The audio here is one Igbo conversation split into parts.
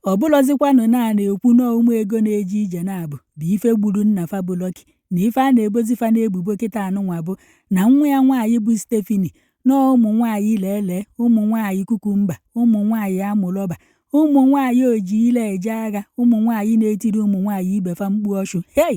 ọ bụlọzikwanụ na na-ekwu na ụmụ ego na-eje ije na-abụ bụ ife gburu nna fa bụ Lucky na ife a na-ebozifa na-ebubo kịta anụnwa bụ na nwa ya nwaanyị bụ Stephanie na ụmụ nwaanyị lelee ụmụ nwaanyị kukumba ụmụ nwaanyị amụlọba ụmụ nwaanyị oji ile eje agha ụmụ nwaanyị na-etiri ụmụ nwaanyị ibefa mkpu ọchụ hei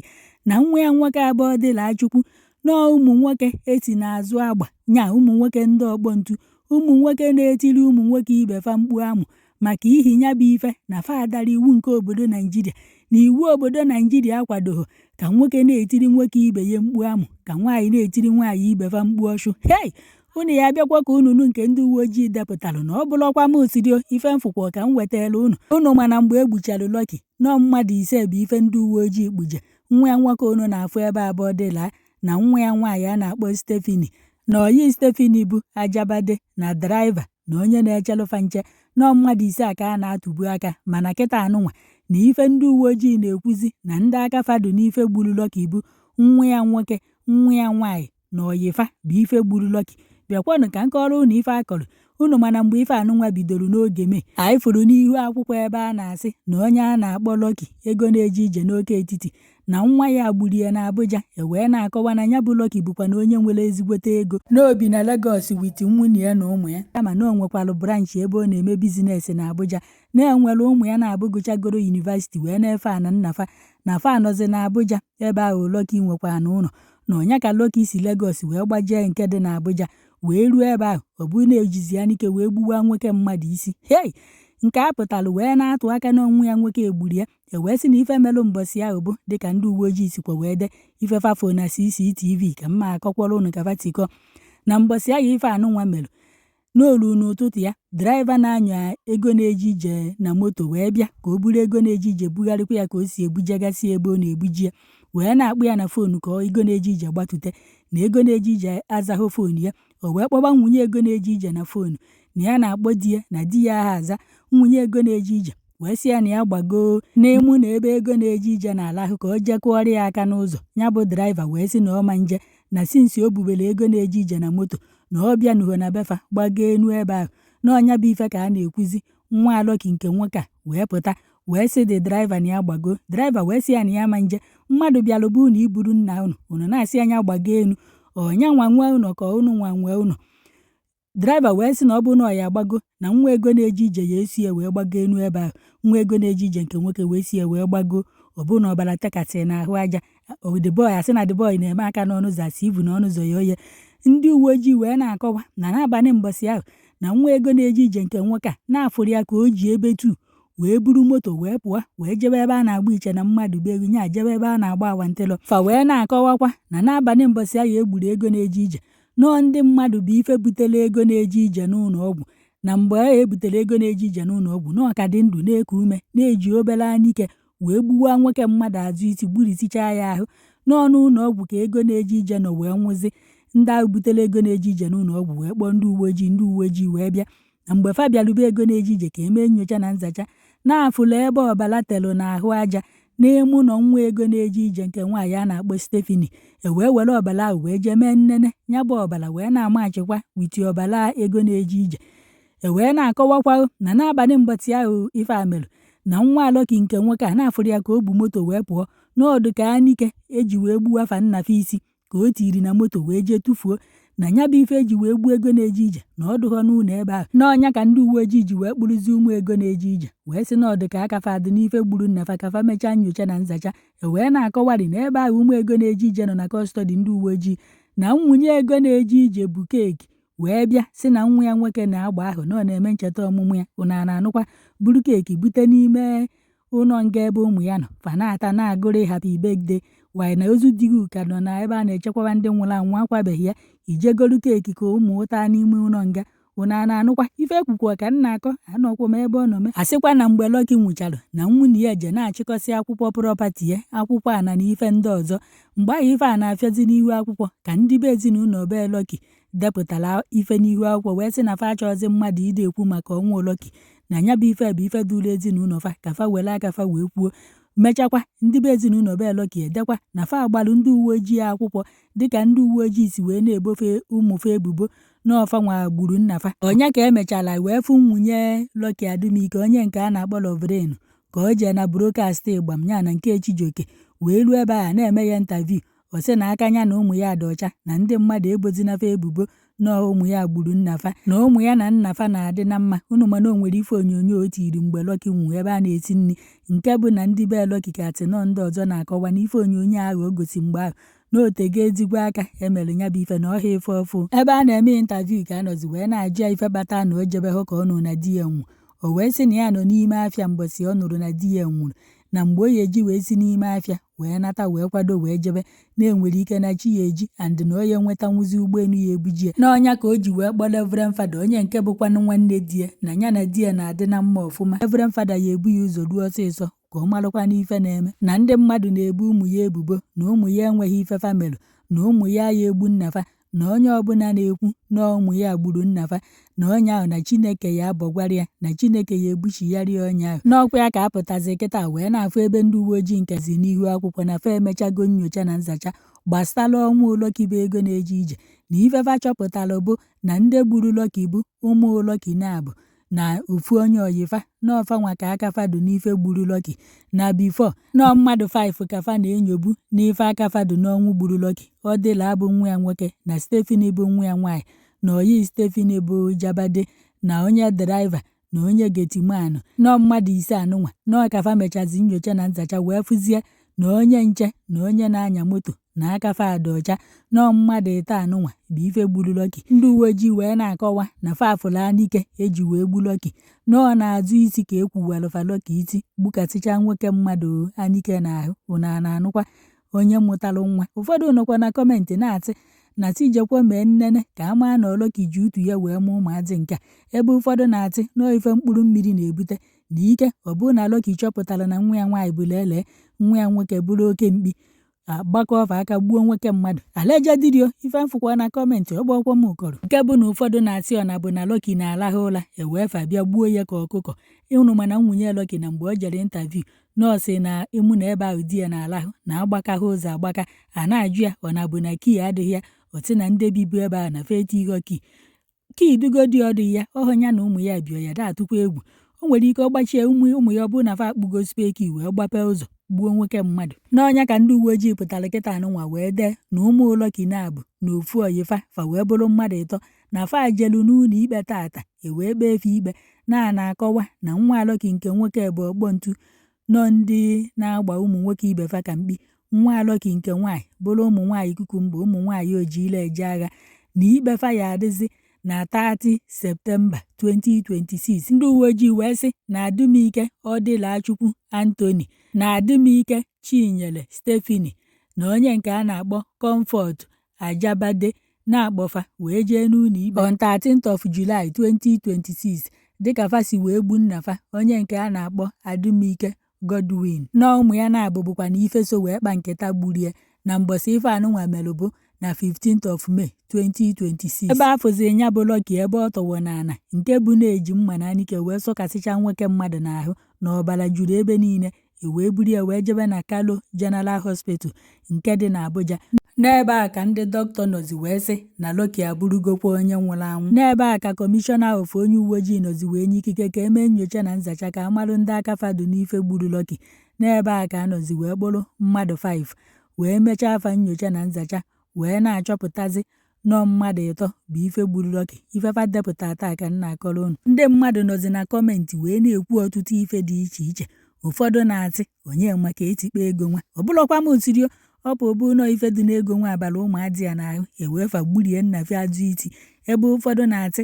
na nwa ya nwoke abụọ dịla Chukwu na ụmụ nwoke esi n'azụ agba nya ụmụ nwoke ndị ọgbọ ntu ụmụ nwoke na-etiri ụmụ nwoke ibefa mkpu amụ maka ihi nya bụ ife na fa adara iwu nke obodo Naijiria na iwu obodo Naijiria akwadoghị ka nwoke na-etiri nwoke ibe ya mkpu amụ ka nwaanyị na-etiri nwaanyị ibefa mkpu ọchụ hei unu ya bịakwa ka unu nke ndị uwe ojii depụtalụ na ọ bụlọkwa m osirio ife mfụkwa ka m wetara unu mana mgbe egbuchara Lucky nọ mmadụ ise bụ ife ndị uwe ojii kpuje nwa ya nwoke unu na-afụ ebe abụọ dịla na nwa ya nwaanyị a na-akpọ Stephanie na oyi Stephanie bụ Ajabade na draiva na onye na-echelụfa nche nọ mmadụ ise a ka a na-atụbu aka mana kịta anụnwa na ife ndị uwe ojii na-ekwuzi na ndị aka fado n'ife gburu Lucky bụ nwa ya nwoke nwa ya nwaanyị na oyifa bụ ife gburu Lucky bịakwanụ ka nkọrọ unu ife akọrọ unu mana mgbe ife anụnwa bidoro n'oge Mee anyị fụrụ n'ihu akwụkwọ ebe a na-asị na onye a na-akpọ Lucky ego na-eje ije n'oke etiti na nwa ya gburie na Abuja wee na-akọwa na ya bụ Lucky bụkwa na onye nwere ezigbote ego n'obi na Lagos wit nwunye ya na ụmụ ya kama na o nwekwalụ branchị ebe ọ na-eme bizinesi na Abuja na-enwere ụmụ ya na-abụgụchagoro yunivasiti wee na-efe ana nnafa na fa anọzi na Abuja ebe ahụ Lucky nwekwa na ụlọ na ọnya ka Lucky si Lagos wee gbajie nke dị na Abuja wee ruo ebe ahụ ọ bụ na-ejizi ya n'ike wee gbuwa nwoke mmadụ isi hei nke a pụtalụ wee na-atụ aka na onwe ya nwoke egburu ya wee sị na ife melụ mbọsị ahụ bụ dịka ndị uwe ojii sikwa wee de ife fafo na CCTV ka mma akọkwara unu ka fatikọ na mbọsị ahụ ife anụnwa melụ n'olu n'ụtụtụ ya draiva na-anya ego na-eje ije na moto wee bịa ka o buru ego na-eje ije bugharịkwa ya ka o si ebujegasị ebe ọ na-ebuji ya wee na-akpụ ya na foonu ka ego na-eje ije gbatute na ego na-eje ije azaghị foonu ya o wee kpọba nwunye ego na-eje ije na foonu na ya na-akpọ di ya na di ya aha aza nwunye ego na-eje ije wee sị ya na ya gbagoo n'emu na ebe ego na-eje ije n'ala ahụ ka o jekụọrọ ya aka n'ụzọ ya bụ draiva wee sị na ọma nje na sinsi o bubere ego na-eje ije na moto na ọ bịa nuho na befa gbagoo enu ebe ahụ na ọnya bụ ife ka a na-ekwuzi nwa Lucky nke nwoke a wee pụta wee sị dị draiva na ya gbagoo draiva wee sị ya na ya ma nje mmadụ bịalụ bụ na iburu nna unu na-asị anya gbagoo enu ọnya nwa nwe unu ka unu nwa nwee unu draiva wee sị na ọ bụ na ọ ya agbago na nwa ego na-eje ije ya esi ya wee gbagoo enu ebe ahụ nwa ego na-eje ije nke nwoke wee si ya wee gbagoo ọ bụ na ọbara tekasị n'ahụ aja dịbọị asị na dịbọị na-eme aka n'ọnụ ụzọ asị ivu n'ọnụ ụzọ ya oye ndị uwe ojii wee na-akọwa na n'abalị mbọsị ahụ na nwa ego na-eje ije nke nwoke a na-afụrụ ya ka o ji ebe tu wee buru moto wee pụọ wee jebe ebe a na-agba iche na mmadụ bụ ego nya jebe ebe a na-agba awantelo fa wee na-akọwakwa na n'abalị mbọsị ahụ egburu ego na-eje ije nọọ ndị mmadụ bụ ife butere ego na-eje ije n'ụlọ ọgwụ na mgbe a ebutere ego na-eje ije n'ụlọ ọgwụ na ọka dị ndụ na-eku ume na-eji obere anya ike wee gbuwa nwoke mmadụ azụ isi gburisichaa ya ahụ n'ọnụ ụlọ ọgwụ ka ego na-eje ije nọ wee nwụzi ndị ahụ butere ego na-eje ije n'ụlọ ọgwụ wee kpọọ ndị uwe ojii wee bịa na mgbe fa bịarube ego na-eje ije ka emee nyocha na nzacha na-afụla ebe ọbara telụ n'ahụ aja n'emu nọ nwa ego na-eje ije nke nwaanyị a na-akpọ Stephanie wee were ọbara ahụ wee jee mee nnene ya bụ ọbara wee na-amachikwa witi ọbara ego na-eje ije wee na-akọwakwa na n'abalị mbọsị ahụ ife amelụ na nwa Lucky nke nwoke a na-afụrụ ya ka o bu moto wee pụọ n'ọdụ ka anike eji wee gbuwa afa nnafe isi ka o tiri na moto wee jee tụfuo na nya bụ ife eji wee gbuo ego na-eje ije na ọ dụghọ n'ụlọ ebe ahụ n'ọnya ka ndị uwe ojii ji wee kpụrụzi ụmụ ego na-eje ije wee sị na ọdụ ka akafa adị n'ife gburu nnafa kafa mechaa nyocha na nzacha wee na-akọwarị na ebe ahụ ụmụ ego na-eje ije nọ na kọstọdị ndị uwe ojii na nwunye ego na-eje ije bụ keeki wee bịa sị na nwa ya nwoke na-agba ahụ na ọ na-eme ncheta ọmụmụ ya ụna na-anụkwa buru keeki bute n'ime ụlọ nga ebe ụmụ ya nọ fa na-ata na-agụrụ happy birthday wanyị na ozu dịghị ka nọ na ebe a na-echekwaba ndị nwụrụ anwụ akwabeghị ya ijegolu keeki ka ụmụ ụta n'ime ụlọ nga ụna na-anụkwa ife ekwukwa ka nna akọ anọkwa m ebe ọ nọ mee asịkwa na mgbe Lucky nwụchara na nwunye ya je na-achịkọsị akwụkwọ prọpati ya akwụkwọ ana na ife ndị ọzọ mgbe ahụ ife a na-afịazi n'ihu akwụkwọ ka ndị be ezinụlọ be Lucky depụtara ife n'ihu akwụkwọ wee sị na fa achọzi mmadụ ide ekwu maka ọnwụ Lucky na nya bụ ife duru ezinụlọ fa ka fa were aka fa wee kwuo mechakwa ndị be ezinụlọ be Lucky edekwa na fa agbalụ ndị uwe ojii akwụkwọ dịka ndị uwe ojii si wee na-ebofe ụmụfe ebubo n'ọfa nwa gburu nna fa. Onye ka emechara wee fụ nwunye Lucky Adumike onye nke a na-akpọ Lovrenu ka o jee na broadcast Igbam ya na nke Chijioke wee ruo ebe a na-eme ya interview. Ọ sị na aka ya na ụmụ ya dị ọcha na ndị mmadụ ebozinafa ebubo na ụmụ ya gburu nna fa na ụmụ ya na nna fa na-adị na mma. Unu mana o nwere ife onyonyo o tiri mgbe Lucky nwụ ebe a na-esi nri nke bụ na ndị be Lucky ka atịnọ ndị ọzọ na-akọwa na ife onyonyo ahụ o gosi mgbe ahụ na otego ezigbo aka emere ya bụ ife na ọha ife ọfụ. Ebe a na-eme interview ka anọzi wee na-ajụ ya ife bata na o jebe hụ ka ọ nụrụ na di ya nwụrụ. O wee sị na ya nọ n'ime afịa mgbọsị ọ nụrụ na di ya nwụrụ na mgbe o eji wee si n'ime afịa wee nata wee kwado wee jebe na-enwere ike na chi ya eji and na onye nweta nwụzi ụgbọelu ya ebuji ya n'ọnya ka o ji wee kpọ Reverend Fada onye nke bụkwanụ nwanne di ya na ya na di ya na-adị na mma ọfụma. Reverend Fada ya ebu ya ụzọ ruo ọsịsọ ka ọ marụkwa n'ife na-eme na ndị mmadụ na-ebu ụmụ ya ebubo na ụmụ ya enweghị ife famelụ na ụmụ ya egbu nna fa na onye ọbụla na-ekwu na ụmụ ya gburu nna fa na onye ahụ na Chineke ya abọgwara ya na Chineke ya egbuchigharị onye ahụ. N'ọkwa ya ka apụtazi kịta wee na-afụ ebe ndị uwe ojii nkezi n'ihu akwụkwọ na fa emechago nnyocha na nzacha gbasara ọnwụ Lucky bụ ego na-eje ije na ifefa chọpụtara bụ na ndị gburu Lucky bụ ụmụ Lucky na-abụ na ofu onye oyifa n'ọfa nwa ka aka fadu n'ife gburu Lucky na bifo nọ mmadụ 5 ka fa na-enyobu n'ife aka fadu n'ọnwụ gburu Lucky. Ọ dịla abụ nwa ya nwoke na Stephanie bụ nwa ya nwaanyị na oyi Stephanie bụ Jabade na onye draiva na onye getimanụ nọ mmadụ 5 anụnwa nọ ka fa mechazi nyocha na nzacha wee fụzie na onye nche na onye na-anya moto na aka fa dị ọcha nọ mmadụ 5 anụnwa bụ ife gburu Lucky. Ndị uwe ojii wee na-akọwa na fa afụla n'ike eji wee gbu Lucky nọ na-azụ isi ka ekwuwalụfa Lucky isi gbukasịcha nwoke mmadụ anike n'ahụ. Unu na-anụkwa onye mụtalụ nwa. Ụfọdụ nọkwa na kọmentị na-atị na tijekwa mee nnene ka a maa na Lucky ji utu ya wee mụọ ụmụazị nke a ebe ụfọdụ na-atị na ife mkpụrụ mmiri na-ebute na ike ọ bụrụ na Lucky chọpụtara na nwa ya nwaanyị bụ lelee nwa ya nwoke bụrụ oke mkpi agbakọ ọfa aka gbuo nwoke mmadụ alejedirio ife mfụkwa na kọmentị ọgbọkwa m ụkọrọ nke bụ na ụfọdụ na-asị ọ na bụ na Lucky na-alahụ ụla ewefa bịa gbuo ya ka ọkụkọ. Ịhụnụ mana nwunye Lucky na mgbe o jere interview nọọsị na ịmụ na ebe ahụ di ya na-alahụ na agbaka ha ụzọ agbaka a na-ajụ ya ọ na bụ na kii adịghị ya otu na ndị bibu ebe ahụ na feti ihe kii dugodi ọdị ya ọhụ ya na ụmụ ya bio ya da-atụkwa egwu. O nwere ike ọ gbachie ụmụ ya ọ bụ na fa akpụgo speki wee gbape ụzọ gbuo nwoke mmadụ. N'ọnya ka ndị uwe ojii pụtara kịta anụnwa wee dee na ụmụ Lucky na-abụ na ofu oyifa fa wee bụrụ mmadụ 3 na fa jelu n'ụlọ ikpe tata wee kpee efe ikpe na-akọwa na nwa Lucky nke nwoke bụ ọgbọ ntu nọ ndị na-agba ụmụ nwoke ibe fa ka mkpi. Nwa Lucky nke nwaanyị bụrụ ụmụ nwaanyị kukumba ụmụ nwaanyị ojile eje agha na ikpe fa ya adịzi na 30 Septemba 2026. Ndị uwe ojii wee sị na Adumike Ọdịlachukwu Anthony na Adumike Chinyere Stephanie na onye nke a na-akpọ Comfort Ajabade na-akpọfa wee jee n'ụlọ ikpe on 13th of July 2026 dịka fa si wee gbu nna fa onye nke a na-akpọ Adumike Godwin na ụmụ ya na-abụbụkwa na ife so wee kpa nketa gburie na mbọsị ife anụnwa mere bụ na 15th of May 2026 ebe afọzi ya bụ Lucky ebe ọ tọwọ n'ana nke bụ na-eji mma na anike wee sọkasịcha nwoke mmadụ n'ahụ na ọbara juru ebe niile wee buru ya wee jebe na Kalo General Hospital nke dị na Abuja. N'ebe a ka ndị dọkịta nọzi wee sị na Lucky abụrụgokwa onye nwụrụ anwụ. N'ebe a ka kọmishọna of onye uwe ojii nọzi wee nye ikike ka emee nnyocha na nzacha ka amalụ ndị aka fadu n'ife gburu Lucky. N'ebe a ka anọzi wee kpụrụ mmadụ 5 wee mechaa afa nnyocha na nzacha wee na-achọpụtazi nọ mmadụ 3 bụ ife gburu Lucky. Ifefa depụta taa ka nna akọrọ unu. Ndị mmadụ nọzi na kọmentị wee na-ekwu ọtụtụ ife dị iche iche. Ụfọdụ na-atị onye maka etikpe ego nwa ọ bụlọkwa m otirio ọ bụ obu nọ ife dị n'ego nwa abalị ụmụadị ya n'ahụ ewefa gburie nna fe azụ iti. Ebe ụfọdụ na-atị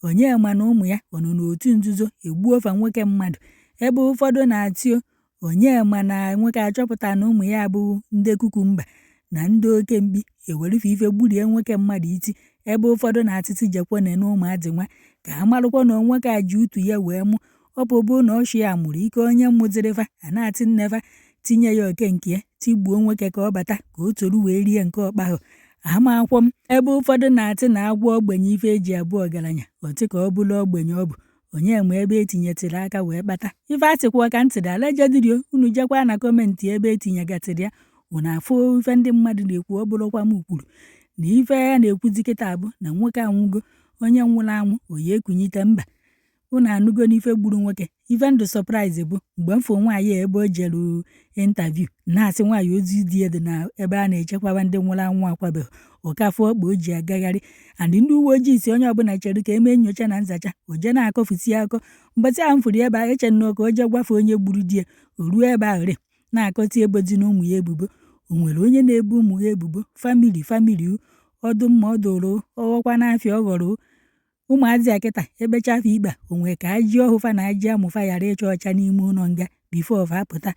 onye ma na ụmụ ya ọ nọ n'otu nzuzo egbuofa nwoke mmadụ. Ebe ụfọdụ na-atị onye ma na nwoke achọpụta na ụmụ ya bụ ndị kukumba na ndị oke mkpi ewerufe ife gburie nwoke mmadụ iti. Ebe ụfọdụ na-atịtị jekwone na ụmụadị nwa ka ha marụkwa na nwoke a ji utu ya wee mụ ọ bụ na ọchị ya mụrụ ike onye mụzirifa a na-atị nnefa tinye ya oke nke ya tigbuo nwoke ka ọ bata ka o toru wee rie nke ọkpa ahụ amakwọ m. Ebe ụfọdụ na-atị na agwọ ogbenye ife eji abụ ọgaranya ọtị ka ọ bụla ogbenye ọ bụ onye ma ebe etinyetịrị aka wee kpata ife asịkwa ka ntị dị allegedly unu jekwa na kọmentị ebe etinyegatịrị ya unu afụ ife ndị mmadụ na-ekwu ọ bụrụkwa m kwuru na ife ya na-ekwuzi kịta bụ na nwoke anwụgo onye nwụrụ anwụ oyi ekunyite mba unu anụgo n'ife gburu nwoke ife ndụ sọpraịz bụ mgbe mfụ nwaanyị ebe o jere intaviu na-asị nwaanyị ozi dị ede na ebe a na-echekwaba ndị nwụrụ anwụ akwabeghị ọkafọ ọkpa o ji agagharị andị ndị uwe ojii si onye ọbụla chere ka emee nyocha na nzacha o je na-akọfusi akọ mgbasị ahụ fụrụ ebe ahụ eche nnọọ ka o jee gwafe onye gburu di ya o ruo ebe ahụ re na-akọti ebozi na ụmụ ya ebubo o nwere onye na-ebu ụmụ ya ebubo famili ọdụ mma ọ dụrụ ọghọkwa n'afịa ọ ghọrọ ụmụazị a kịta ebechafe ikpe onwe ka ajị ọhụfa na ajị amụfa ghara ịcha ọcha n'ime ụlọ nga bifo fa apụta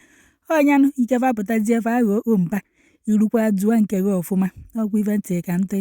ọnyanụ ikefe apụtazie fa aghọ ompa irukwa dụa nke gị ọfụma ọkwa ife ntị ka ntị